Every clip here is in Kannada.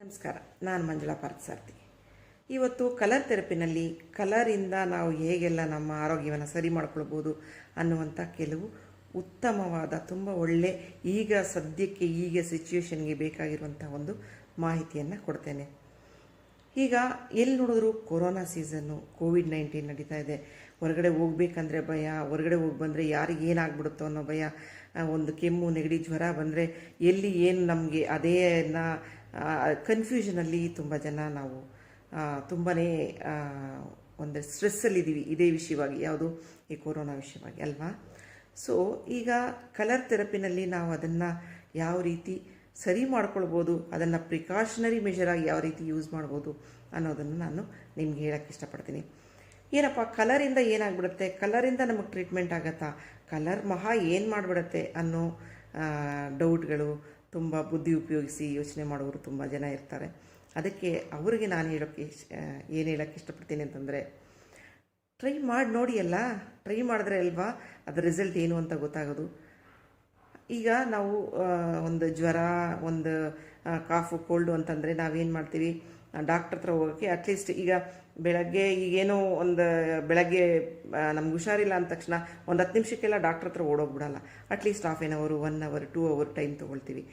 ನಮಸ್ಕಾರ, ನಾನು ಮಂಜುಳಾ ಪಾರ್ಥಸಾರಥಿ. ಇವತ್ತು ಕಲರ್ ಥೆರಪಿನಲ್ಲಿ ಕಲರಿಂದ ನಾವು ಹೇಗೆಲ್ಲ ನಮ್ಮ ಆರೋಗ್ಯವನ್ನು ಸರಿ ಮಾಡ್ಕೊಳ್ಬೋದು ಅನ್ನುವಂಥ ಕೆಲವು ಉತ್ತಮವಾದ ತುಂಬ ಒಳ್ಳೆ ಈಗ ಸದ್ಯಕ್ಕೆ ಈಗ ಸಿಚುವೇಶನ್ಗೆ ಬೇಕಾಗಿರುವಂಥ ಒಂದು ಮಾಹಿತಿಯನ್ನು ಕೊಡ್ತೇನೆ. ಈಗ ಎಲ್ಲಿ ನೋಡಿದ್ರು ಕೊರೋನಾ ಸೀಸನ್ನು, ಕೋವಿಡ್-19 ನಡೀತಾ ಇದೆ. ಹೊರಗಡೆ ಹೋಗ್ಬೇಕಂದ್ರೆ ಭಯ, ಹೊರಗಡೆ ಹೋಗಿ ಬಂದರೆ ಯಾರಿಗೆ ಏನಾಗ್ಬಿಡುತ್ತೋ ಅನ್ನೋ ಭಯ. ಒಂದು ಕೆಮ್ಮು, ನೆಗಡಿ, ಜ್ವರ ಬಂದರೆ ಎಲ್ಲಿ ಏನು ನಮಗೆ ಅದೇನ ಕನ್ಫ್ಯೂಷನಲ್ಲಿ ತುಂಬ ಜನ ನಾವು ತುಂಬಾ ಒಂದು ಸ್ಟ್ರೆಸ್ಸಲ್ಲಿದ್ದೀವಿ ಇದೇ ವಿಷಯವಾಗಿ, ಯಾವುದು ಈ ಕೊರೋನಾ ವಿಷಯವಾಗಿ ಅಲ್ವಾ. ಸೊ ಈಗ ಕಲರ್ ಥೆರಪಿನಲ್ಲಿ ನಾವು ಅದನ್ನು ಯಾವ ರೀತಿ ಸರಿ ಮಾಡ್ಕೊಳ್ಬೋದು, ಅದನ್ನು ಪ್ರಿಕಾಷನರಿ ಮೆಷರಾಗಿ ಯಾವ ರೀತಿ ಯೂಸ್ ಮಾಡ್ಬೋದು ಅನ್ನೋದನ್ನು ನಾನು ನಿಮ್ಗೆ ಹೇಳೋಕ್ಕೆ ಇಷ್ಟಪಡ್ತೀನಿ. ಏನಪ್ಪ ಕಲರಿಂದ ಏನಾಗ್ಬಿಡುತ್ತೆ, ಕಲರಿಂದ ನಮಗೆ ಟ್ರೀಟ್ಮೆಂಟ್ ಆಗುತ್ತಾ, ಕಲರ್ ಮಹಾ ಏನು ಮಾಡಿಬಿಡುತ್ತೆ ಅನ್ನೋ ಡೌಟ್ಗಳು ತುಂಬ ಬುದ್ಧಿ ಉಪಯೋಗಿಸಿ ಯೋಚನೆ ಮಾಡೋರು ತುಂಬ ಜನ ಇರ್ತಾರೆ. ಅದಕ್ಕೆ ಅವರಿಗೆ ನಾನು ಏನು ಹೇಳೋಕ್ಕೆ ಇಷ್ಟಪಡ್ತೀನಿ ಅಂತಂದರೆ, ಟ್ರೈ ಮಾಡಿ ನೋಡಿ ಅಲ್ಲ, ಟ್ರೈ ಮಾಡಿದ್ರೆ ಅಲ್ವಾ ಅದರ ರಿಸಲ್ಟ್ ಏನು ಅಂತ ಗೊತ್ತಾಗೋದು. ಈಗ ನಾವು ಒಂದು ಜ್ವರ, ಒಂದು ಕಾಫು, ಕೋಲ್ಡು ಅಂತಂದರೆ ನಾವೇನು ಮಾಡ್ತೀವಿ, ಡಾಕ್ಟ್ರ್ ಹತ್ರ ಹೋಗೋಕ್ಕೆ ಅಟ್ಲೀಸ್ಟ್ ಈಗ ಬೆಳಗ್ಗೆ ಈಗೇನೋ ಒಂದು ಬೆಳಗ್ಗೆ ನಮ್ಗೆ ಹುಷಾರಿಲ್ಲ ಅಂದ ತಕ್ಷಣ ಒಂದು 10 ನಿಮಿಷಕ್ಕೆಲ್ಲ ಡಾಕ್ಟ್ರ್ ಹತ್ರ ಓಡೋಗ್ಬಿಡಲ್ಲ. ಅಟ್ಲೀಸ್ಟ್ ಹಾಫ್ ಆನ್ ಅವರು, 1 ಅವರ್, 2 ಅವರ್ ಟೈಮ್ ತೊಗೊಳ್ತೀವಿ.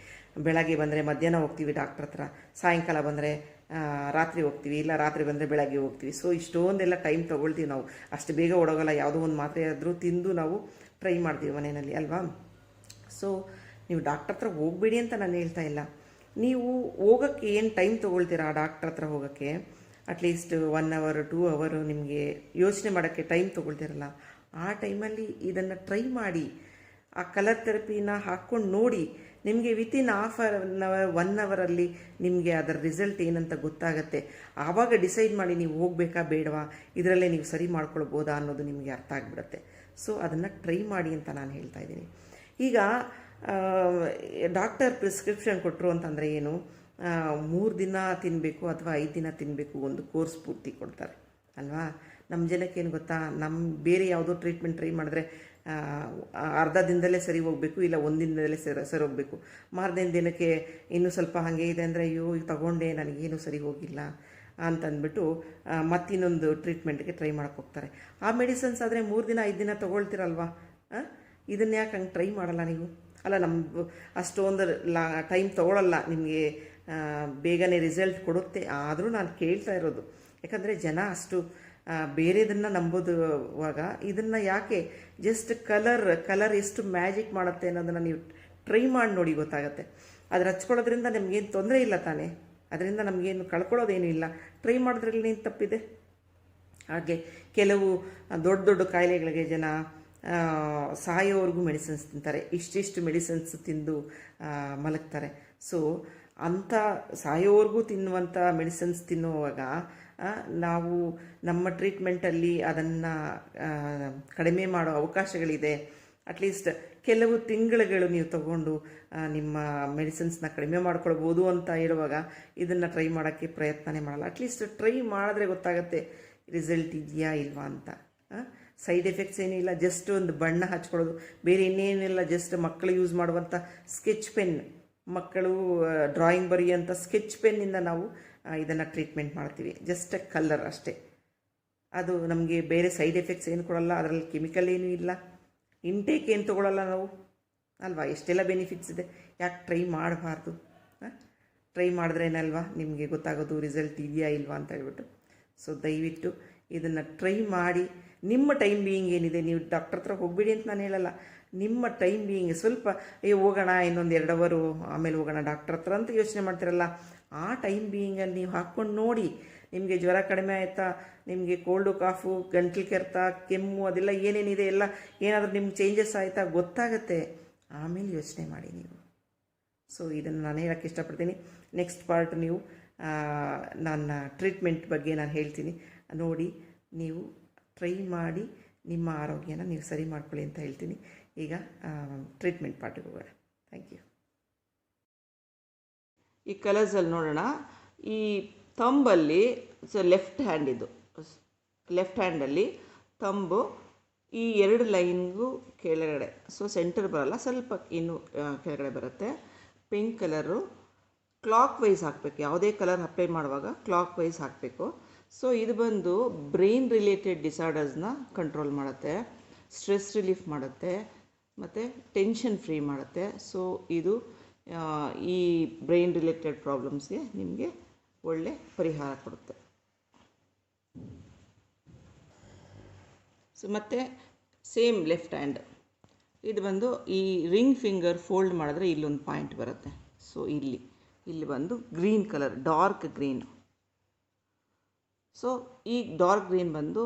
ಬೆಳಗ್ಗೆ ಬಂದರೆ ಮಧ್ಯಾಹ್ನ ಹೋಗ್ತೀವಿ ಡಾಕ್ಟ್ರ್ ಹತ್ರ, ಸಾಯಂಕಾಲ ಬಂದರೆ ರಾತ್ರಿ ಹೋಗ್ತೀವಿ, ಇಲ್ಲ ರಾತ್ರಿ ಬಂದರೆ ಬೆಳಗ್ಗೆ ಹೋಗ್ತೀವಿ. ಸೊ ಇಷ್ಟೊಂದೆಲ್ಲ ಟೈಮ್ ತೊಗೊಳ್ತೀವಿ ನಾವು. ಅಷ್ಟು ಬೇಗ ಓಡೋಗಲ್ಲ. ಯಾವುದೋ ಒಂದು ಮಾತ್ರೆ ಆದರೂ ತಿಂದು ನಾವು ಟ್ರೈ ಮಾಡ್ತೀವಿ ಮನೆಯಲ್ಲಿ ಅಲ್ವಾ. ಸೊ ನೀವು ಡಾಕ್ಟ್ರ್ ಹತ್ರ ಹೋಗಬೇಡಿ ಅಂತ ನಾನು ಹೇಳ್ತಾ ಇಲ್ಲ. ನೀವು ಹೋಗೋಕ್ಕೆ ಏನು ಟೈಮ್ ತೊಗೊಳ್ತೀರಾ ಡಾಕ್ಟ್ರ್ ಹತ್ರ ಹೋಗೋಕ್ಕೆ, ಅಟ್ಲೀಸ್ಟ್ 1 ಅವರ್ 2 ಅವರ್ ನಿಮಗೆ ಯೋಚನೆ ಮಾಡೋಕ್ಕೆ ಟೈಮ್ ತೊಗೊಳ್ತಿರಲ್ಲ, ಆ ಟೈಮಲ್ಲಿ ಇದನ್ನು ಟ್ರೈ ಮಾಡಿ. ಆ ಕಲರ್ ಥೆರಪಿನ ಹಾಕ್ಕೊಂಡು ನೋಡಿ. ನಿಮಗೆ ವಿತಿನ್ ಹಾಫ್ ಅನ್ ಅವರ್ 1 ಅವರಲ್ಲಿ ನಿಮಗೆ ಅದರ ರಿಸಲ್ಟ್ ಏನಂತ ಗೊತ್ತಾಗತ್ತೆ. ಆವಾಗ ಡಿಸೈಡ್ ಮಾಡಿ ನೀವು ಹೋಗಬೇಕಾ ಬೇಡವಾ, ಇದರಲ್ಲೇ ನೀವು ಸರಿ ಮಾಡ್ಕೊಳ್ಬೋದಾ ಅನ್ನೋದು ನಿಮಗೆ ಅರ್ಥ ಆಗಿಬಿಡುತ್ತೆ. ಸೊ ಅದನ್ನು ಟ್ರೈ ಮಾಡಿ ಅಂತ ನಾನು ಹೇಳ್ತಾ ಇದ್ದೀನಿ. ಈಗ ಡಾಕ್ಟರ್ ಪ್ರಿಸ್ಕ್ರಿಪ್ಷನ್ ಕೊಟ್ಟರು ಅಂತಂದರೆ ಏನು, 3 ದಿನ ತಿನ್ನಬೇಕು ಅಥವಾ 5 ದಿನ ತಿನ್ನಬೇಕು, ಒಂದು ಕೋರ್ಸ್ ಪೂರ್ತಿ ಕೊಡ್ತಾರೆ ಅಲ್ವಾ. ನಮ್ಮ ಜನಕ್ಕೇನು ಗೊತ್ತಾ, ನಮ್ಮ ಬೇರೆ ಯಾವುದೋ ಟ್ರೀಟ್ಮೆಂಟ್ ಟ್ರೈ ಮಾಡಿದ್ರೆ ಅರ್ಧ ದಿನದಲ್ಲೇ ಸರಿ ಹೋಗಬೇಕು, ಇಲ್ಲ 1 ದಿನದಲ್ಲೇ ಸರಿ ಹೋಗಬೇಕು. ಮಾರನೇ ದಿನಕ್ಕೆ ಇನ್ನೂ ಸ್ವಲ್ಪ ಹಾಗೆ ಇದೆ ಅಂದರೆ, ಅಯ್ಯೋ ಈಗ ತಗೊಂಡೆ ನನಗೇನು ಸರಿ ಹೋಗಿಲ್ಲ ಅಂತಂದ್ಬಿಟ್ಟು ಮತ್ತಿನ್ನೊಂದು ಟ್ರೀಟ್ಮೆಂಟ್ಗೆ ಟ್ರೈ ಮಾಡೋಕ್ಕೆ ಹೋಗ್ತಾರೆ. ಆ ಮೆಡಿಸನ್ಸ್ ಆದರೆ 3 ದಿನ 5 ದಿನ ತೊಗೊಳ್ತೀರಲ್ವಾ. ಇದನ್ನು ಯಾಕೆ ಹಂಗೆ ಟ್ರೈ ಮಾಡಲ್ಲ ನೀವು? ಅಲ್ಲ, ನಮ್ಮದು ಅಷ್ಟೊಂದು ಟೈಮ್ ತೊಗೊಳ್ಳಲ್ಲ, ನಿಮಗೆ ಬೇಗನೆ ರಿಸಲ್ಟ್ ಕೊಡುತ್ತೆ. ಆದರೂ ನಾನು ಕೇಳ್ತಾ ಇರೋದು, ಯಾಕಂದರೆ ಜನ ಅಷ್ಟು ಬೇರೆದನ್ನು ನಂಬೋದುವಾಗ ಇದನ್ನು ಯಾಕೆ, ಜಸ್ಟ್ ಕಲರ್ ಎಷ್ಟು ಮ್ಯಾಜಿಕ್ ಮಾಡುತ್ತೆ ಅನ್ನೋದನ್ನು ನೀವು ಟ್ರೈ ಮಾಡಿ ನೋಡಿ, ಗೊತ್ತಾಗುತ್ತೆ. ಅದು ಹಚ್ಕೊಳ್ಳೋದ್ರಿಂದ ನಮಗೇನು ತೊಂದರೆ ಇಲ್ಲ ತಾನೇ, ಅದರಿಂದ ನಮಗೇನು ಕಳ್ಕೊಳ್ಳೋದೇನೂ ಇಲ್ಲ. ಟ್ರೈ ಮಾಡೋದ್ರಲ್ಲಿ ಏನು ತಪ್ಪಿದೆ. ಹಾಗೆ ಕೆಲವು ದೊಡ್ಡ ದೊಡ್ಡ ಕಾಯಿಲೆಗಳಿಗೆ ಜನ ಸಾಯೋವರೆಗೂ ಮೆಡಿಸಿನ್ಸ್ ತಿಂತಾರೆ, ಇಷ್ಟಿಷ್ಟು ಮೆಡಿಸಿನ್ಸ್ ತಿಂದು ಮಲಗ್ತಾರೆ. ಸೊ ಅಂಥ ಸಾಯೋವರೆಗೂ ತಿನ್ನುವಂಥ ಮೆಡಿಸಿನ್ಸ್ ತಿನ್ನುವಾಗ ನಾವು ನಮ್ಮ ಟ್ರೀಟ್ಮೆಂಟಲ್ಲಿ ಅದನ್ನು ಕಡಿಮೆ ಮಾಡೋ ಅವಕಾಶಗಳಿದೆ. ಅಟ್ಲೀಸ್ಟ್ ಕೆಲವು ತಿಂಗಳುಗಳು ನೀವು ತಗೊಂಡು ನಿಮ್ಮ ಮೆಡಿಸಿನ್ಸ್ನ ಕಡಿಮೆ ಮಾಡ್ಕೊಳ್ಬೋದು ಅಂತ ಹೇಳುವಾಗ ಇದನ್ನು ಟ್ರೈ ಮಾಡೋಕ್ಕೆ ಪ್ರಯತ್ನನೇ ಮಾಡಲ್ಲ. ಅಟ್ಲೀಸ್ಟ್ ಟ್ರೈ ಮಾಡಿದ್ರೆ ಗೊತ್ತಾಗುತ್ತೆ ರಿಸಲ್ಟ್ ಇದೆಯಾ ಇಲ್ವಾ ಅಂತ. ಸೈಡ್ ಎಫೆಕ್ಟ್ಸ್ ಏನೂ ಇಲ್ಲ, ಜಸ್ಟ್ ಒಂದು ಬಣ್ಣ ಹಚ್ಕೊಳ್ಳೋದು, ಬೇರೆ ಇನ್ನೇನಿಲ್ಲ. ಜಸ್ಟ್ ಮಕ್ಕಳು ಯೂಸ್ ಮಾಡುವಂಥ ಸ್ಕೆಚ್ ಪೆನ್, ಮಕ್ಕಳು ಡ್ರಾಯಿಂಗ್ ಬರೆಯುವಂಥ ಸ್ಕೆಚ್ ಪೆನ್ನಿಂದ ನಾವು ಇದನ್ನು ಟ್ರೀಟ್ಮೆಂಟ್ ಮಾಡ್ತೀವಿ. ಜಸ್ಟ್ ಕಲರ್ ಅಷ್ಟೇ. ಅದು ನಮಗೆ ಬೇರೆ ಸೈಡ್ ಎಫೆಕ್ಟ್ಸ್ ಏನು ಕೊಡಲ್ಲ, ಅದರಲ್ಲಿ ಕೆಮಿಕಲ್ ಏನೂ ಇಲ್ಲ, ಇಂಟೇಕ್ ಏನು ತೊಗೊಳ್ಳಲ್ಲ ನಾವು ಅಲ್ವಾ. ಎಷ್ಟೆಲ್ಲ ಬೆನಿಫಿಟ್ಸ್ ಇದೆ, ಯಾಕೆ ಟ್ರೈ ಮಾಡಬಾರ್ದು? ಟ್ರೈ ಮಾಡಿದ್ರೇನಲ್ವಾ ನಿಮಗೆ ಗೊತ್ತಾಗೋದು ರಿಸಲ್ಟ್ ಇದೆಯಾ ಇಲ್ವಾ ಅಂತ ಹೇಳ್ಬಿಟ್ಟು. ಸೊ ದಯವಿಟ್ಟು ಇದನ್ನು ಟ್ರೈ ಮಾಡಿ. ನಿಮ್ಮ ಟೈಮ್ ಬೀಯಿಂಗ್ ಏನಿದೆ, ನೀವು ಡಾಕ್ಟ್ರ್ ಹತ್ರ ಹೋಗಬೇಡಿ ಅಂತ ನಾನು ಹೇಳಲ್ಲ. ನಿಮ್ಮ ಟೈಮ್ ಬೀಯಿಂಗ್ ಸ್ವಲ್ಪ ಹೋಗೋಣ, ಇನ್ನೊಂದು 2 ಅವರು ಆಮೇಲೆ ಹೋಗೋಣ ಡಾಕ್ಟ್ರ್ ಹತ್ರ ಅಂತ ಯೋಚನೆ ಮಾಡ್ತಿರಲ್ಲ, ಆ ಟೈಮ್ ಬೀಯಿಂಗಲ್ಲಿ ನೀವು ಹಾಕ್ಕೊಂಡು ನೋಡಿ. ನಿಮಗೆ ಜ್ವರ ಕಡಿಮೆ ಆಯಿತಾ, ನಿಮಗೆ ಕೋಲ್ಡು ಕಾಫು, ಗಂಟ್ಲು ಕೆರೆತ, ಕೆಮ್ಮು, ಅದೆಲ್ಲ ಏನೇನಿದೆ ಎಲ್ಲ ಏನಾದರೂ ನಿಮ್ಗೆ ಚೇಂಜಸ್ ಆಯಿತಾ ಗೊತ್ತಾಗುತ್ತೆ. ಆಮೇಲೆ ಯೋಚನೆ ಮಾಡಿ ನೀವು. ಸೊ ಇದನ್ನು ನಾನು ಹೇಳೋಕ್ಕೆ ಇಷ್ಟಪಡ್ತೀನಿ. ನೆಕ್ಸ್ಟ್ ಪಾರ್ಟ್ ನೀವು ನನ್ನ ಟ್ರೀಟ್ಮೆಂಟ್ ಬಗ್ಗೆ ನಾನು ಹೇಳ್ತೀನಿ, ನೋಡಿ ನೀವು ಟ್ರೈ ಮಾಡಿ ನಿಮ್ಮ ಆರೋಗ್ಯನ ನೀವು ಸರಿ ಮಾಡ್ಕೊಳ್ಳಿ ಅಂತ ಹೇಳ್ತೀನಿ. ಈಗ ಟ್ರೀಟ್ಮೆಂಟ್ ಪಾರ್ಟಿಗೆ ಹೋಗೋಣ. Thank you. ಈ ಕಲರ್ಸಲ್ಲಿ ನೋಡೋಣ. ಈ ತಂಬಲ್ಲಿ ಲೆಫ್ಟ್ ಹ್ಯಾಂಡಲ್ಲಿ ತಂಬು ಈ 2 ಲೈನ್ಗೂ ಕೆಳಗಡೆ, ಸೊ ಸೆಂಟರ್ ಬರಲ್ಲ, ಸ್ವಲ್ಪ ಇನ್ನು ಕೆಳಗಡೆ ಬರುತ್ತೆ. ಪಿಂಕ್ ಕಲರು ಕ್ಲಾಕ್ ವೈಸ್ ಹಾಕಬೇಕು, ಯಾವುದೇ ಕಲರ್ ಅಪ್ಲೈ ಮಾಡುವಾಗ ಕ್ಲಾಕ್ ವೈಸ್ ಹಾಕಬೇಕು. ಸೊ ಇದು ಬಂದು ಬ್ರೈನ್ ರಿಲೇಟೆಡ್ ಡಿಸಾರ್ಡರ್ಸ್ನ ಕಂಟ್ರೋಲ್ ಮಾಡುತ್ತೆ, ಸ್ಟ್ರೆಸ್ ರಿಲೀಫ್ ಮಾಡುತ್ತೆ ಮತ್ತು ಟೆನ್ಷನ್ ಫ್ರೀ ಮಾಡುತ್ತೆ. ಸೊ ಇದು ಈ ಬ್ರೈನ್ ರಿಲೇಟೆಡ್ ಪ್ರಾಬ್ಲಮ್ಸ್ಗೆ ನಿಮಗೆ ಒಳ್ಳೆ ಪರಿಹಾರ ಕೊಡುತ್ತೆ. ಸೊ ಮತ್ತು ಸೇಮ್ ಲೆಫ್ಟ್ ಹ್ಯಾಂಡ್, ಇದು ಬಂದು ಈ ರಿಂಗ್ ಫಿಂಗರ್ ಫೋಲ್ಡ್ ಮಾಡಿದ್ರೆ ಇಲ್ಲೊಂದು ಪಾಯಿಂಟ್ ಬರುತ್ತೆ. ಸೊ ಇಲ್ಲಿ ಬಂದು green colour, dark green. So ಈ ಡಾರ್ಕ್ ಗ್ರೀನ್ ಬಂದು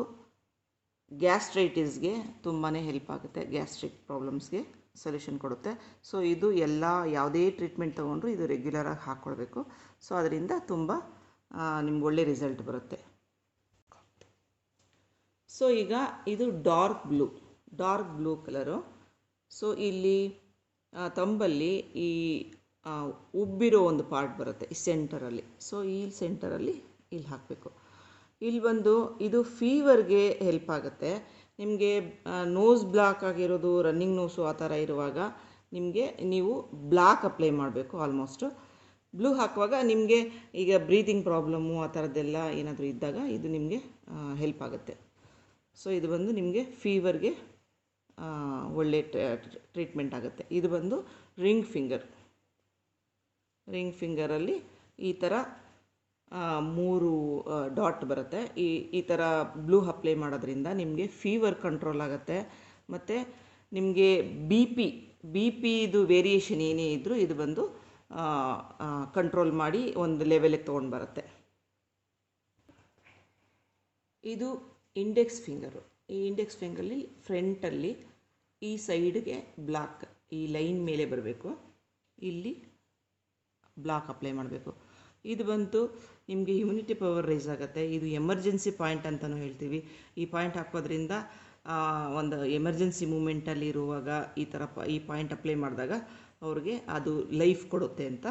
ಗ್ಯಾಸ್ಟ್ರೈಟಿಸ್ಗೆ ತುಂಬಾ ಹೆಲ್ಪ್ ಆಗುತ್ತೆ, ಗ್ಯಾಸ್ಟ್ರಿಕ್ ಪ್ರಾಬ್ಲಮ್ಸ್ಗೆ ಸೊಲ್ಯೂಷನ್ ಕೊಡುತ್ತೆ. ಸೊ ಇದು ಯಾವುದೇ ಟ್ರೀಟ್ಮೆಂಟ್ ತೊಗೊಂಡ್ರು ಇದು ರೆಗ್ಯುಲರಾಗಿ ಹಾಕ್ಕೊಳ್ಬೇಕು. ಸೊ ಅದರಿಂದ ತುಂಬ ನಿಮ್ಗೆ ಒಳ್ಳೆ ರಿಸಲ್ಟ್ ಬರುತ್ತೆ. ಸೊ ಈಗ ಇದು ಡಾರ್ಕ್ ಬ್ಲೂ ಕಲರು. ಸೊ ಇಲ್ಲಿ ತಂಬಲ್ಲಿ ಈ ಉಬ್ಬಿರೋ ಒಂದು ಪಾರ್ಟ್ ಬರುತ್ತೆ ಈ ಸೆಂಟರಲ್ಲಿ. ಸೊ ಈ ಸೆಂಟರಲ್ಲಿ ಇಲ್ಲಿ ಹಾಕಬೇಕು. ಇಲ್ಲಿ ಬಂದು ಇದು ಫೀವರ್ಗೆ ಹೆಲ್ಪ್ ಆಗುತ್ತೆ. ನಿಮಗೆ ನೋಸ್ ಬ್ಲಾಕ್ ಆಗಿರೋದು, ರನ್ನಿಂಗ್ ನೋಸು ಆ ಥರ ಇರುವಾಗ ನೀವು ಬ್ಲಾಕ್ ಅಪ್ಲೈ ಮಾಡಬೇಕು. ಆಲ್ಮೋಸ್ಟು ಬ್ಲೂ ಹಾಕುವಾಗ ನಿಮಗೆ ಈಗ ಬ್ರೀತಿಂಗ್ ಪ್ರಾಬ್ಲಮ್ಮು ಆ ಥರದ್ದೆಲ್ಲ ಏನಾದರೂ ಇದ್ದಾಗ ಇದು ನಿಮಗೆ ಹೆಲ್ಪ್ ಆಗುತ್ತೆ. ಸೊ ಇದು ಬಂದು ನಿಮಗೆ ಫೀವರ್ಗೆ ಒಳ್ಳೆ ಟ್ರೀಟ್ಮೆಂಟ್ ಆಗುತ್ತೆ. ಇದು ಬಂದು ರಿಂಗ್ ಫಿಂಗರಲ್ಲಿ ಈ ಥರ 3 ಡಾಟ್ ಬರುತ್ತೆ. ಈ ಥರ ಬ್ಲೂ ಅಪ್ಲೈ ಮಾಡೋದ್ರಿಂದ ನಿಮಗೆ ಫೀವರ್ ಕಂಟ್ರೋಲ್ ಆಗುತ್ತೆ. ಮತ್ತು ನಿಮಗೆ ಬಿ ಪಿದು ವೇರಿಯೇಷನ್ ಏನೇ ಇದ್ದರೂ ಇದು ಬಂದು ಕಂಟ್ರೋಲ್ ಮಾಡಿ ಒಂದು ಲೆವೆಲಿಗೆ ತೊಗೊಂಡು ಬರುತ್ತೆ. ಇದು ಇಂಡೆಕ್ಸ್ ಫಿಂಗರು. ಈ ಇಂಡೆಕ್ಸ್ ಫಿಂಗರಲ್ಲಿ ಫ್ರಂಟಲ್ಲಿ ಈ ಸೈಡ್ಗೆ ಬ್ಲಾಕ್, ಈ ಲೈನ್ ಮೇಲೆ ಬರಬೇಕು, ಇಲ್ಲಿ ಬ್ಲಾಕ್ ಅಪ್ಲೈ ಮಾಡಬೇಕು. ಇದು ಬಂತು ನಿಮಗೆ ಇಮ್ಯುನಿಟಿ ಪವರ್ ರೈಸ್ ಆಗುತ್ತೆ. ಇದು ಎಮರ್ಜೆನ್ಸಿ ಪಾಯಿಂಟ್ ಅಂತಲೂ ಹೇಳ್ತೀವಿ. ಈ ಪಾಯಿಂಟ್ ಹಾಕೋದ್ರಿಂದ ಒಂದು ಎಮರ್ಜೆನ್ಸಿ ಮೂಮೆಂಟಲ್ಲಿ ಇರುವಾಗ ಈ ಪಾಯಿಂಟ್ ಅಪ್ಲೈ ಮಾಡಿದಾಗ ಅವ್ರಿಗೆ ಅದು ಲೈಫ್ ಕೊಡುತ್ತೆ ಅಂತ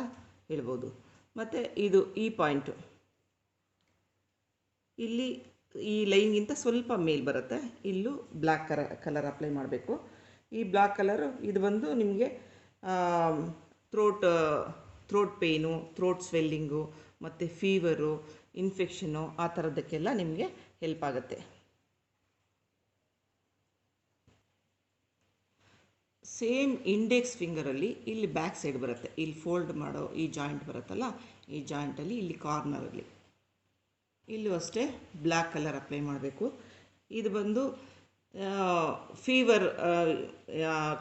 ಹೇಳ್ಬೋದು. ಮತ್ತು ಈ ಪಾಯಿಂಟು ಇಲ್ಲಿ ಈ ಲೈನ್ಗಿಂತ ಸ್ವಲ್ಪ ಮೇಲ್ ಬರುತ್ತೆ, ಇಲ್ಲೂ ಬ್ಲ್ಯಾಕ್ ಕಲರ್ ಅಪ್ಲೈ ಮಾಡಬೇಕು. ಈ ಬ್ಲ್ಯಾಕ್ ಕಲರು ಇದು ಬಂದು ನಿಮಗೆ ಥ್ರೋಟ್ ಪೇಯ್ನು, ಥ್ರೋಟ್ ಸ್ವೆಲ್ಲಿಂಗು ಮತ್ತು ಫೀವರು, ಇನ್ಫೆಕ್ಷನ್ನು ಆ ಥರದ್ದಕ್ಕೆಲ್ಲ ನಿಮಗೆ ಹೆಲ್ಪ್ ಆಗುತ್ತೆ. ಸೇಮ್ ಇಂಡೆಕ್ಸ್ ಫಿಂಗರಲ್ಲಿ ಇಲ್ಲಿ ಬ್ಯಾಕ್ ಸೈಡ್ ಬರುತ್ತೆ, ಇಲ್ಲಿ ಫೋಲ್ಡ್ ಮಾಡೋ ಈ ಜಾಯಿಂಟ್ ಬರುತ್ತಲ್ಲ, ಈ ಜಾಯಿಂಟಲ್ಲಿ ಇಲ್ಲಿ ಕಾರ್ನರಲ್ಲಿ ಇಲ್ಲೂ ಅಷ್ಟೇ ಬ್ಲ್ಯಾಕ್ ಕಲರ್ ಅಪ್ಲೈ ಮಾಡಬೇಕು. ಇದು ಬಂದು ಫೀವರ್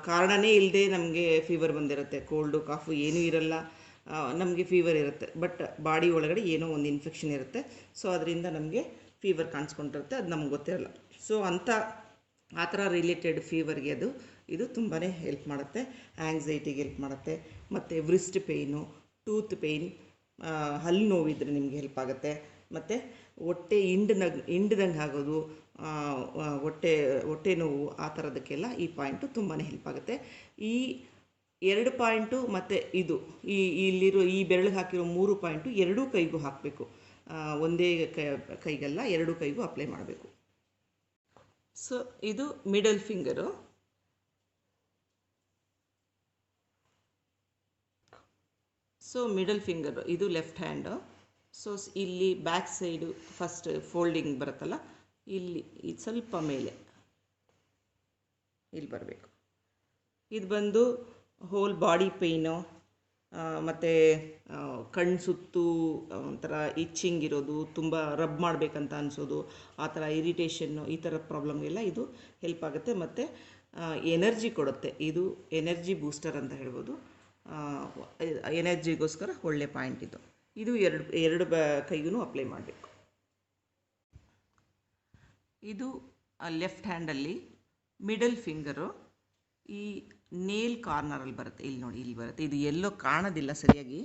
ಕಾರಣನೇ ಇಲ್ಲದೆ ನಮಗೆ ಫೀವರ್ ಬಂದಿರುತ್ತೆ, ಕೋಲ್ಡು ಕಾಫು ಏನೂ ಇರಲ್ಲ, ನಮಗೆ ಫೀವರ್ ಇರುತ್ತೆ, ಬಟ್ ಬಾಡಿ ಒಳಗಡೆ ಏನೋ ಒಂದು ಇನ್ಫೆಕ್ಷನ್ ಇರುತ್ತೆ. ಸೊ ಅದರಿಂದ ನಮಗೆ ಫೀವರ್ ಕಾಣಿಸ್ಕೊಂಡಿರುತ್ತೆ, ಅದು ನಮ್ಗೆ ಗೊತ್ತಿರಲ್ಲ. ಸೊ ಆ ಥರ ರಿಲೇಟೆಡ್ ಫೀವರ್ಗೆ ಇದು ತುಂಬಾ ಹೆಲ್ಪ್ ಮಾಡುತ್ತೆ. ಆ್ಯಂಗ್ಸೈಟಿಗೆ ಹೆಲ್ಪ್ ಮಾಡುತ್ತೆ. ಮತ್ತು ವ್ರಿಸ್ಟ್ ಪೇಯ್ನು, ಟೂತ್ ಪೇಯ್ನ್, ಹಲ್ಲು ನೋವಿದ್ರೆ ನಿಮಗೆ ಹೆಲ್ಪ್ ಆಗುತ್ತೆ. ಮತ್ತು ಹೊಟ್ಟೆ ಹಿಂಡ್ದಂಗೆ ಆಗೋದು, ಹೊಟ್ಟೆ ನೋವು ಆ ಥರದಕ್ಕೆಲ್ಲ ಈ ಪಾಯಿಂಟು ತುಂಬಾ ಹೆಲ್ಪ್ ಆಗುತ್ತೆ. ಈ 2 ಪಾಯಿಂಟು ಮತ್ತು ಇಲ್ಲಿರೋ ಈ ಬೆರಳಿಗೆ ಹಾಕಿರೋ 3 ಪಾಯಿಂಟು ಎರಡೂ ಕೈಗೂ ಹಾಕಬೇಕು. ಒಂದೇ ಕೈಗೆಲ್ಲ 2 ಕೈಗೂ ಅಪ್ಲೈ ಮಾಡಬೇಕು. ಸೊ ಇದು middle finger. So middle finger ಇದು ಲೆಫ್ಟ್ ಹ್ಯಾಂಡು. ಸೊ ಇಲ್ಲಿ ಬ್ಯಾಕ್ ಸೈಡು ಫಸ್ಟ್ ಫೋಲ್ಡಿಂಗ್ ಬರುತ್ತಲ್ಲ, ಇಲ್ಲಿ ಇದು ಸ್ವಲ್ಪ ಮೇಲೆ ಇಲ್ಲಿ ಬರಬೇಕು. ಇದು ಬಂದು ಹೋಲ್ ಬಾಡಿ ಪೇಯ್ನು ಮತ್ತು ಕಣ್ಣು ಸುತ್ತು ಒಂಥರ ಇಚ್ಚಿಂಗ್ ಇರೋದು, ತುಂಬ ರಬ್ ಮಾಡಬೇಕಂತ ಅನಿಸೋದು, ಆ ಥರ ಇರಿಟೇಷನ್ನು, ಈ ಥರ ಪ್ರಾಬ್ಲಮ್ಗೆಲ್ಲ ಇದು ಹೆಲ್ಪ್ ಆಗುತ್ತೆ. ಮತ್ತು ಎನರ್ಜಿ ಕೊಡುತ್ತೆ. ಇದು ಎನರ್ಜಿ ಬೂಸ್ಟರ್ ಅಂತ ಹೇಳ್ಬೋದು. ಎನರ್ಜಿಗೋಸ್ಕರ ಒಳ್ಳೆ ಪಾಯಿಂಟ್ ಇದು. ಇದು ಎರಡು ಕೈಗೂ ಅಪ್ಲೈ ಮಾಡಬೇಕು. ಇದು ಲೆಫ್ಟ್ ಹ್ಯಾಂಡಲ್ಲಿ ಮಿಡಲ್ ಫಿಂಗರು ಈ ನೇಲ್ ಕಾರ್ನರಲ್ಲಿ ಬರುತ್ತೆ. ಇಲ್ಲಿ ನೋಡಿ, ಇಲ್ಲಿ ಬರುತ್ತೆ. ಇದು ಎಲ್ಲೋ ಕಾಣೋದಿಲ್ಲ ಸರಿಯಾಗಿ,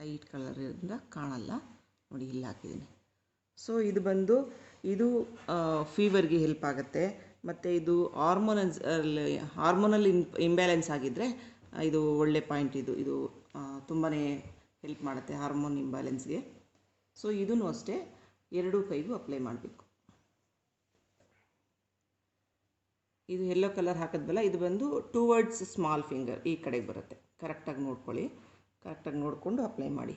ಲೈಟ್ ಕಲರಿಂದ ಕಾಣಲ್ಲ ನೋಡಿ, ಇಲ್ಲಿ ಹಾಕಿದ್ದೀನಿ. ಸೊ ಇದು ಬಂದು ಫೀವರ್ಗೆ ಹೆಲ್ಪ್ ಆಗುತ್ತೆ. ಮತ್ತು ಇದು ಹಾರ್ಮೋನಲ್ ಇಂಬ್ಯಾಲೆನ್ಸ್ ಆಗಿದ್ದರೆ ಇದು ಒಳ್ಳೆ ಪಾಯಿಂಟ್. ಇದು ತುಂಬಾ ಹೆಲ್ಪ್ ಮಾಡುತ್ತೆ ಹಾರ್ಮೋನ್ ಇಂಬ್ಯಾಲೆನ್ಸ್ಗೆ. ಸೊ ಇದೂ ಅಷ್ಟೇ 2 ಕೈಗೂ ಅಪ್ಲೈ ಮಾಡಬೇಕು. ಇದು ಯೆಲ್ಲೋ ಕಲರ್ ಹಾಕಿದ್ವಲ್ಲ, ಇದು ಬಂದು ಟುವರ್ಡ್ಸ್ ಸ್ಮಾಲ್ ಫಿಂಗರ್, ಈ ಕಡೆಗೆ ಬರುತ್ತೆ. ಕರೆಕ್ಟಾಗಿ ನೋಡ್ಕೊಳ್ಳಿ, ಕರೆಕ್ಟಾಗಿ ನೋಡಿಕೊಂಡು ಅಪ್ಲೈ ಮಾಡಿ.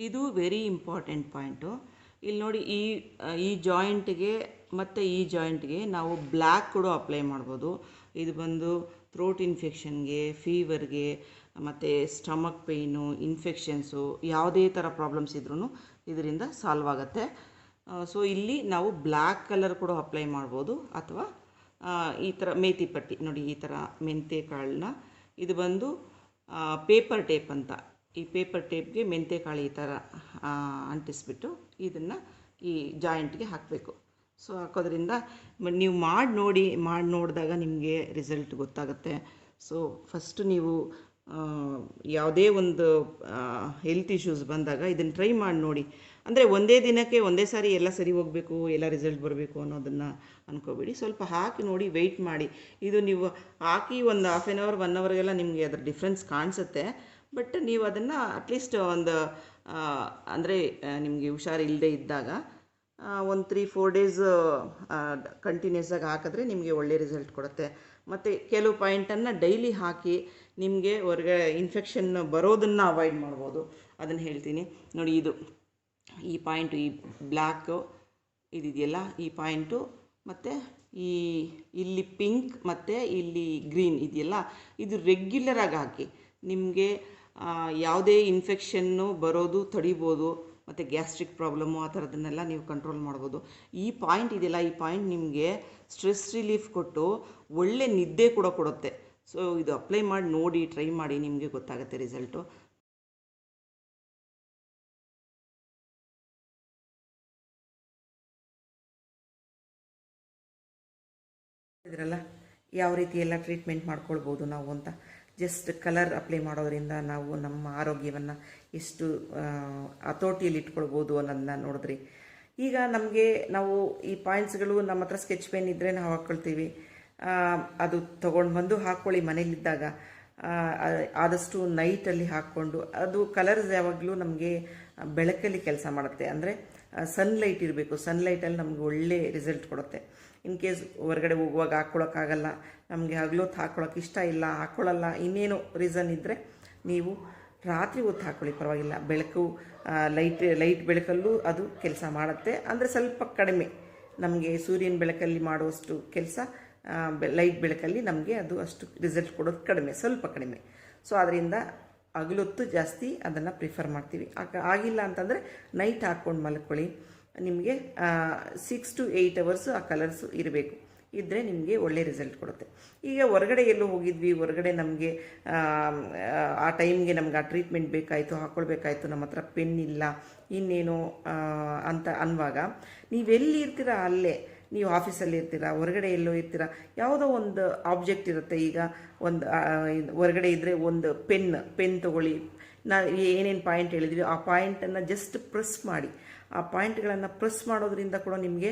ಇದು ವೆರಿ ಇಂಪಾರ್ಟೆಂಟ್ ಪಾಯಿಂಟು. ಇಲ್ಲಿ ನೋಡಿ, ಈ ಜಾಯಿಂಟ್ಗೆ ಮತ್ತು ಈ ಜಾಯಿಂಟ್ಗೆ ನಾವು ಬ್ಲ್ಯಾಕ್ ಕೂಡ ಅಪ್ಲೈ ಮಾಡ್ಬೋದು. ಇದು ಬಂದು ಥ್ರೋಟ್ ಇನ್ಫೆಕ್ಷನ್ಗೆ, ಫೀವರ್ಗೆ, ಮತ್ತು ಸ್ಟಮಕ್ ಪೇಯ್ನು, ಇನ್ಫೆಕ್ಷನ್ಸು, ಯಾವುದೇ ಥರ ಪ್ರಾಬ್ಲಮ್ಸ್ ಇದ್ರೂ ಇದರಿಂದ ಸಾಲ್ವ್ ಆಗುತ್ತೆ. ಸೊ ಇಲ್ಲಿ ನಾವು ಬ್ಲ್ಯಾಕ್ ಕಲರ್ ಕೂಡ ಅಪ್ಲೈ ಮಾಡ್ಬೋದು, ಅಥವಾ ಈ ಥರ ಮೇಥಿ ಪಟ್ಟಿ ನೋಡಿ, ಈ ಥರ ಮೆಂತೆ ಕಾಳನ್ನ, ಇದು ಬಂದು ಪೇಪರ್ ಟೇಪ್ ಅಂತ, ಈ ಪೇಪರ್ ಟೇಪ್ಗೆ ಮೆಂತೆ ಕಾಳು ಈ ಥರ ಅಂಟಿಸ್ಬಿಟ್ಟು ಇದನ್ನು ಈ ಜಾಯಿಂಟ್ಗೆ ಹಾಕಬೇಕು. ಸೊ ಹಾಕೋದ್ರಿಂದ ನೀವು ಮಾಡಿ ನೋಡಿದಾಗ ನಿಮಗೆ ರಿಸಲ್ಟ್ ಗೊತ್ತಾಗುತ್ತೆ. ಸೊ ಫಸ್ಟು ನೀವು ಯಾವುದೇ ಒಂದು ಹೆಲ್ತ್ ಇಶ್ಯೂಸ್ ಬಂದಾಗ ಇದನ್ನು ಟ್ರೈ ಮಾಡಿ ನೋಡಿ. ಅಂದರೆ ಒಂದೇ ದಿನಕ್ಕೆ ಒಂದೇ ಸಾರಿ ಎಲ್ಲ ಸರಿ ಹೋಗಬೇಕು, ಎಲ್ಲ ರಿಸಲ್ಟ್ ಬರಬೇಕು ಅನ್ನೋದನ್ನು ಅಂದ್ಕೋಬೇಡಿ. ಸ್ವಲ್ಪ ಹಾಕಿ ನೋಡಿ, ವೆಯ್ಟ್ ಮಾಡಿ. ಇದು ನೀವು ಹಾಕಿ ಒಂದು ಹಾಫ್ ಆನ್ ಅವರ್ 1 ಅವರ್ಗೆಲ್ಲ ನಿಮಗೆ ಅದರ ಡಿಫ್ರೆನ್ಸ್ ಕಾಣಿಸುತ್ತೆ. ಬಟ್ ನೀವು ಅದನ್ನು ಅಟ್ಲೀಸ್ಟ್ ಒಂದು ಅಂದರೆ ನಿಮಗೆ ಹುಷಾರಿಲ್ಲದೆ ಇದ್ದಾಗ ಒಂದು 3-4 ಡೇಸ್ ಕಂಟಿನ್ಯೂಸ್ ಆಗಿ ಹಾಕಿದ್ರೆ ನಿಮಗೆ ಒಳ್ಳೆ ರಿಸಲ್ಟ್ ಕೊಡುತ್ತೆ. ಮತ್ತು ಕೆಲವು ಪಾಯಿಂಟನ್ನು ಡೈಲಿ ಹಾಕಿ ನಿಮಗೆ ಹೊರಗಡೆ ಇನ್ಫೆಕ್ಷನ್ ಬರೋದನ್ನು ಅವಾಯ್ಡ್ ಮಾಡ್ಬೋದು. ಅದನ್ನು ಹೇಳ್ತೀನಿ ನೋಡಿ. ಈ ಪಾಯಿಂಟು, ಈ ಬ್ಲ್ಯಾಕು ಇದಿದೆಯಲ್ಲ, ಈ ಪಾಯಿಂಟು ಮತ್ತು ಇಲ್ಲಿ ಪಿಂಕ್ ಮತ್ತು ಇಲ್ಲಿ ಗ್ರೀನ್ ಇದೆಯಲ್ಲ, ಇದು ರೆಗ್ಯುಲರಾಗಿ ಹಾಕಿ ನಿಮಗೆ ಯಾವುದೇ ಇನ್ಫೆಕ್ಷನ್ನು ಬರೋದು ತಡಿಬೋದು. ಮತ್ತು ಗ್ಯಾಸ್ಟ್ರಿಕ್ ಪ್ರಾಬ್ಲಮ್ಮು ಆ ಥರದನ್ನೆಲ್ಲ ನೀವು ಕಂಟ್ರೋಲ್ ಮಾಡ್ಬೋದು. ಈ ಪಾಯಿಂಟ್ ಇದೆಯಲ್ಲ, ಈ ಪಾಯಿಂಟ್ ನಿಮಗೆ ಸ್ಟ್ರೆಸ್ ರಿಲೀಫ್ ಕೊಟ್ಟು ಒಳ್ಳೆ ನಿದ್ದೆ ಕೂಡ ಕೊಡುತ್ತೆ. ಸೊ ಇದು ಅಪ್ಲೈ ಮಾಡಿ ನೋಡಿ, ಟ್ರೈ ಮಾಡಿ, ನಿಮಗೆ ಗೊತ್ತಾಗುತ್ತೆ ರಿಸಲ್ಟು. ಇದರಲ್ಲ ಯಾವ ರೀತಿ ಎಲ್ಲ ಟ್ರೀಟ್ಮೆಂಟ್ ಮಾಡ್ಕೊಳ್ಬೋದು ನಾವು ಅಂತ. ಜಸ್ಟ್ ಕಲರ್ ಅಪ್ಲೈ ಮಾಡೋದ್ರಿಂದ ನಾವು ನಮ್ಮ ಆರೋಗ್ಯವನ್ನು ಎಷ್ಟು ಹತೋಟಿಯಲ್ಲಿ ಇಟ್ಕೊಳ್ಬೋದು ಅನ್ನೋದನ್ನ ನೋಡಿದ್ರಿ. ಈಗ ನಾವು ಈ ಪಾಯಿಂಟ್ಸ್ಗಳು ನಮ್ಮ ಹತ್ರ ಸ್ಕೆಚ್ ಪೆನ್ ಇದ್ದರೆ ನಾವು ಹಾಕ್ಕೊಳ್ತೀವಿ. ಅದು ತೊಗೊಂಡು ಬಂದು ಹಾಕ್ಕೊಳ್ಳಿ ಮನೇಲಿದ್ದಾಗ. ಆದಷ್ಟು ನೈಟಲ್ಲಿ ಹಾಕ್ಕೊಂಡು, ಅದು ಕಲರ್ಸ್ ಯಾವಾಗಲೂ ನಮಗೆ ಬೆಳಕಲ್ಲಿ ಕೆಲಸ ಮಾಡುತ್ತೆ. ಅಂದರೆ ಸನ್ಲೈಟ್ ಇರಬೇಕು. ಸನ್ಲೈಟಲ್ಲಿ ನಮ್ಗೆ ಒಳ್ಳೆ ರಿಸಲ್ಟ್ ಕೊಡುತ್ತೆ. ಇನ್ ಕೇಸ್ ಹೊರಗಡೆ ಹೋಗುವಾಗ ಹಾಕ್ಕೊಳಕ್ಕಾಗಲ್ಲ, ನಮಗೆ ಹಗಲೊತ್ತು ಹಾಕ್ಕೊಳಕ್ಕೆ ಇಷ್ಟ ಇಲ್ಲ, ಹಾಕ್ಕೊಳ್ಳಲ್ಲ, ಇನ್ನೇನು ರೀಸನ್ ಇದ್ದರೆ ನೀವು ರಾತ್ರಿ ಹೊತ್ತು ಹಾಕ್ಕೊಳ್ಳಿ, ಪರವಾಗಿಲ್ಲ. ಬೆಳಕು ಲೈಟ್ ಬೆಳಕಲ್ಲೂ ಅದು ಕೆಲಸ ಮಾಡುತ್ತೆ. ಅಂದರೆ ಸ್ವಲ್ಪ ಕಡಿಮೆ, ನಮಗೆ ಸೂರ್ಯನ ಬೆಳಕಲ್ಲಿ ಮಾಡುವಷ್ಟು ಕೆಲಸ ಲೈಟ್ ಬೆಳಕಲ್ಲಿ ನಮಗೆ ಅದು ಅಷ್ಟು ರಿಸಲ್ಟ್ ಕೊಡೋದು ಕಡಿಮೆ, ಸ್ವಲ್ಪ ಕಡಿಮೆ. ಸೊ ಅದರಿಂದ ಹಗಲೊತ್ತು ಜಾಸ್ತಿ ಅದನ್ನು ಪ್ರಿಫರ್ ಮಾಡ್ತೀವಿ. ಆಗಿಲ್ಲ ಅಂತಂದರೆ ನೈಟ್ ಹಾಕ್ಕೊಂಡು ಮಲ್ಕೊಳ್ಳಿ. ನಿಮಗೆ 6 to 8 hours ಆ ಕಲರ್ಸು ಇರಬೇಕು. ಇದ್ದರೆ ನಿಮಗೆ ಒಳ್ಳೆ ರಿಸಲ್ಟ್ ಕೊಡುತ್ತೆ. ಈಗ ಹೊರಗಡೆ ಎಲ್ಲೋ ಹೋಗಿದ್ವಿ, ಹೊರಗಡೆ ನಮಗೆ ಆ ಟೈಮ್ಗೆ ನಮ್ಗೆ ಆ ಟ್ರೀಟ್ಮೆಂಟ್ ಬೇಕಾಯಿತು, ಹಾಕ್ಕೊಳ್ಬೇಕಾಯ್ತು, ನಮ್ಮ ಹತ್ರ ಪೆನ್ ಇಲ್ಲ, ಇನ್ನೇನು ಅಂತ ಅನ್ನುವಾಗ ನೀವೆಲ್ಲಿ ಇರ್ತೀರ ಅಲ್ಲೇ, ನೀವು ಆಫೀಸಲ್ಲಿ ಇರ್ತೀರ, ಹೊರಗಡೆ ಎಲ್ಲೋ ಇರ್ತೀರ, ಯಾವುದೋ ಒಂದು ಆಬ್ಜೆಕ್ಟ್ ಇರುತ್ತೆ. ಈಗ ಒಂದು ಹೊರಗಡೆ ಇದ್ದರೆ ಒಂದು ಪೆನ್ ತೊಗೊಳ್ಳಿ. ಏನೇನು ಪಾಯಿಂಟ್ ಹೇಳಿದ್ವಿ ಆ ಪಾಯಿಂಟನ್ನು ಜಸ್ಟ್ ಪ್ರೆಸ್ ಮಾಡಿ. ಆ ಪಾಯಿಂಟ್ಗಳನ್ನು ಪ್ರೆಸ್ ಮಾಡೋದ್ರಿಂದ ಕೂಡ ನಿಮಗೆ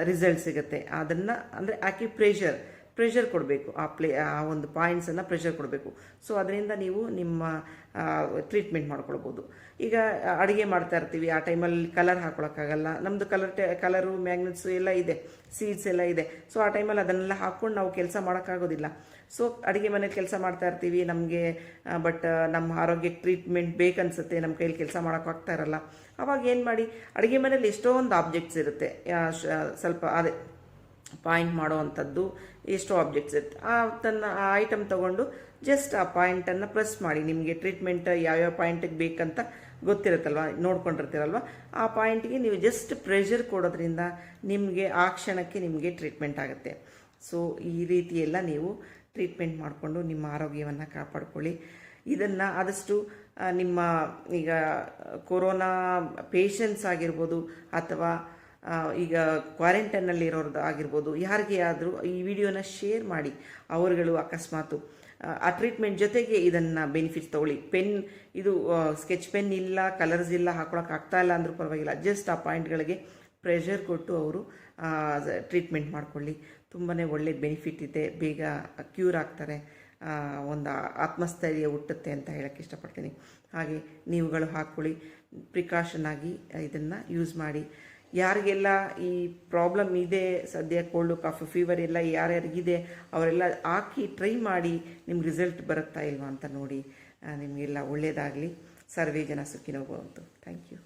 ರಿಸಲ್ಟ್ ಸಿಗುತ್ತೆ. ಅದನ್ನು ಅಂದರೆ ಪ್ರೆಷರ್ ಕೊಡಬೇಕು. ಆ ಒಂದು ಪಾಯಿಂಟ್ಸನ್ನು ಪ್ರೆಷರ್ ಕೊಡಬೇಕು. ಸೊ ಅದರಿಂದ ನೀವು ನಿಮ್ಮ ಟ್ರೀಟ್ಮೆಂಟ್ ಮಾಡ್ಕೊಳ್ಬೋದು. ಈಗ ಅಡುಗೆ ಮಾಡ್ತಾ ಇರ್ತೀವಿ, ಆ ಟೈಮಲ್ಲಿ ಕಲರ್ ಹಾಕ್ಕೊಳಕ್ಕಾಗಲ್ಲ. ನಮ್ಮದು ಕಲರು ಮ್ಯಾಗ್ನೆಟ್ಸು ಎಲ್ಲ ಇದೆ, ಸೀಡ್ಸ್ ಎಲ್ಲ ಇದೆ. ಸೊ ಆ ಟೈಮಲ್ಲಿ ಅದನ್ನೆಲ್ಲ ಹಾಕ್ಕೊಂಡು ನಾವು ಕೆಲಸ ಮಾಡೋಕ್ಕಾಗೋದಿಲ್ಲ. ಸೊ ಅಡುಗೆ ಮನೇಲಿ ಕೆಲಸ ಮಾಡ್ತಾ ಇರ್ತೀವಿ, ನಮಗೆ ಬಟ್ ನಮ್ಮ ಆರೋಗ್ಯಕ್ಕೆ ಟ್ರೀಟ್ಮೆಂಟ್ ಬೇಕನ್ಸುತ್ತೆ, ನಮ್ಮ ಕೈಯಲ್ಲಿ ಕೆಲಸ ಮಾಡೋಕ್ಕಾಗ್ತಾ ಇರಲ್ಲ. ಅವಾಗ ಏನು ಮಾಡಿ, ಅಡುಗೆ ಮನೇಲಿ ಎಷ್ಟೊಂದು ಆಬ್ಜೆಕ್ಟ್ಸ್ ಇರುತ್ತೆ, ಸ್ವಲ್ಪ ಅದೇ ಪಾಯಿಂಟ್ ಮಾಡೋ ಅಂಥದ್ದು ಎಷ್ಟೋ ಆಬ್ಜೆಕ್ಟ್ಸ್ ಇರುತ್ತೆ. ಆ ಐಟಮ್ ತೊಗೊಂಡು ಜಸ್ಟ್ ಆ ಪಾಯಿಂಟನ್ನು ಪ್ರೆಸ್ ಮಾಡಿ. ನಿಮಗೆ ಟ್ರೀಟ್ಮೆಂಟ್ ಯಾವ್ಯಾವ ಪಾಯಿಂಟಿಗೆ ಬೇಕಂತ ಗೊತ್ತಿರುತ್ತಲ್ವ, ನೋಡ್ಕೊಂಡಿರ್ತೀರಲ್ವ, ಆ ಪಾಯಿಂಟಿಗೆ ನೀವು ಜಸ್ಟ್ ಪ್ರೆಷರ್ ಕೊಡೋದ್ರಿಂದ ನಿಮಗೆ ಆ ಕ್ಷಣಕ್ಕೆ ನಿಮಗೆ ಟ್ರೀಟ್ಮೆಂಟ್ ಆಗುತ್ತೆ. ಸೊ ಈ ರೀತಿ ಎಲ್ಲ ನೀವು ಟ್ರೀಟ್ಮೆಂಟ್ ಮಾಡಿಕೊಂಡು ನಿಮ್ಮ ಆರೋಗ್ಯವನ್ನು ಕಾಪಾಡ್ಕೊಳ್ಳಿ. ಇದನ್ನು ಆದಷ್ಟು ನಿಮ್ಮ ಈಗ ಕೊರೋನಾ ಪೇಷಂಟ್ಸ್ ಆಗಿರ್ಬೋದು, ಅಥವಾ ಈಗ ಕ್ವಾರಂಟೈನಲ್ಲಿ ಇರೋರ್ದು ಆಗಿರ್ಬೋದು, ಯಾರಿಗೆ ಆದರೂ ಈ ವಿಡಿಯೋನ ಶೇರ್ ಮಾಡಿ. ಅವರುಗಳು ಅಕಸ್ಮಾತು ಆ ಟ್ರೀಟ್ಮೆಂಟ್ ಜೊತೆಗೆ ಇದನ್ನು ಬೆನಿಫಿಟ್ಸ್ ತೊಗೊಳ್ಳಿ. ಇದು ಸ್ಕೆಚ್ ಪೆನ್ ಇಲ್ಲ, ಕಲರ್ಸ್ ಇಲ್ಲ, ಹಾಕೊಳಕ್ಕೆ ಆಗ್ತಾ ಇಲ್ಲ ಅಂದರೂ ಪರವಾಗಿಲ್ಲ, ಜಸ್ಟ್ ಆ ಪಾಯಿಂಟ್ಗಳಿಗೆ ಪ್ರೆಷರ್ ಕೊಟ್ಟು ಅವರು ಟ್ರೀಟ್ಮೆಂಟ್ ಮಾಡಿಕೊಳ್ಳಿ. ತುಂಬಾ ಒಳ್ಳೆ ಬೆನಿಫಿಟ್ ಇದೆ, ಬೇಗ ಕ್ಯೂರ್ ಆಗ್ತಾರೆ, ಒಂದು ಆತ್ಮಸ್ಥೈರ್ಯ ಹುಟ್ಟುತ್ತೆ ಅಂತ ಹೇಳೋಕ್ಕೆ ಇಷ್ಟಪಡ್ತೀನಿ. ಹಾಗೆ ನೀವುಗಳು ಹಾಕ್ಕೊಳ್ಳಿ, ಪ್ರಿಕಾಷನ್ ಆಗಿ ಇದನ್ನು ಯೂಸ್ ಮಾಡಿ. ಯಾರಿಗೆಲ್ಲ ಈ ಪ್ರಾಬ್ಲಮ್ ಇದೆ ಸದ್ಯ ಕೋಲ್ಡು ಕಾಫು ಫೀವರ್ ಎಲ್ಲ ಯಾರ್ಯಾರಿಗಿದೆ ಅವರೆಲ್ಲ ಹಾಕಿ ಟ್ರೈ ಮಾಡಿ ನಿಮ್ಗೆ ರಿಸಲ್ಟ್ ಬರುತ್ತಾ ಇಲ್ವಾ ಅಂತ ನೋಡಿ. ನಿಮಗೆಲ್ಲ ಒಳ್ಳೆಯದಾಗಲಿ. ಸರ್ವೇ ಜನ ಸುಖಿನೋ ಭವಂತು. Thank you.